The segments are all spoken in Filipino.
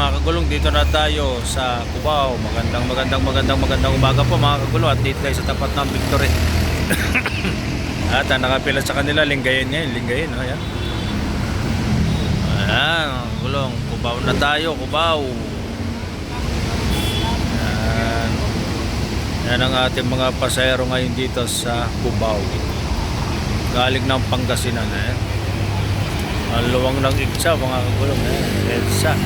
mga kagulong, dito na tayo sa Cubao. Magandang umaga po mga kagulong. At dito tayo sa tapat ng Victory. At nakapila sa kanila, Lingayen ngayon. Lingayen, oh, yan. Ayan, mga kagulong. Cubao na tayo, Cubao. Ayan. Yan ang ating mga pasahero ngayon dito sa Cubao. Galing ng Pangasinan, eh. Ang luwang ng Igsa, mga kagulong, eh. EDSA.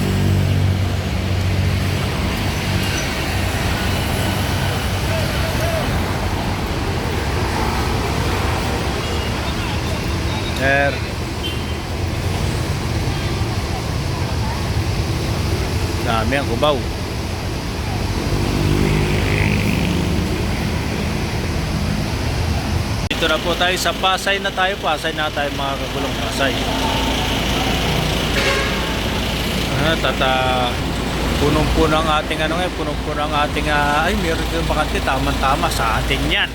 Sir. Dami ang Cubao. Dito na po tayo sa Pasay na tayo. Pasay na tayo mga kagulong, Pasay. Punong-puno ang ating punong-puno ang ating ay meron din bakante, tama-tama sa atin yan.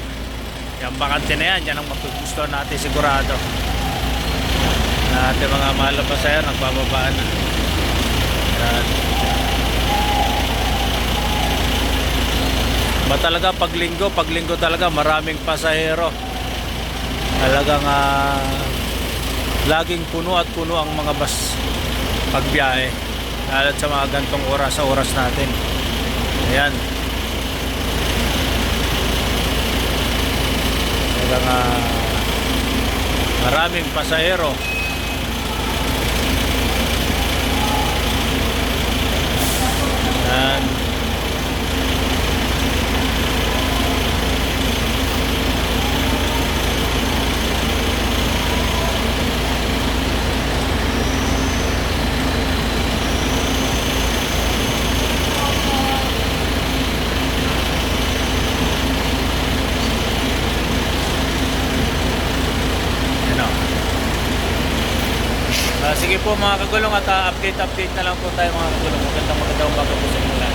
Yung bakante na yan ang magugustuhan natin sigurado. Ating mga mahal na pasahero nagbababaan na. Yan. Talaga pag linggo talaga maraming pasahero. Talagang laging puno at puno ang mga bus pagbiyahe. Lalo sa mga gantong oras natin. Ayan. Talagang maraming pasahero. Ayan. Sige po mga kagulong, at update na lang po tayo mga kagulong. Magandang umaga po sa inyo lahat.